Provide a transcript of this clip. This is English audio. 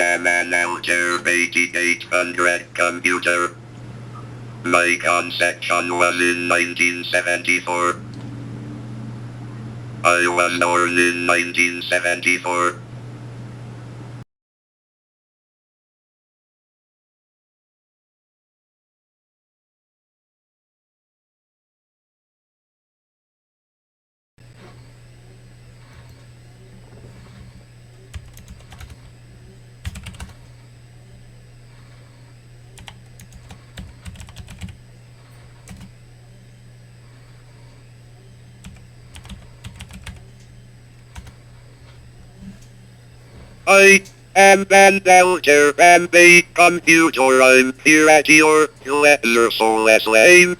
am an Altair-800 computer. My conception was in 1974. I was born in 1974. I am an Altair-8 computer. I'm here at your leisure, so let's aim.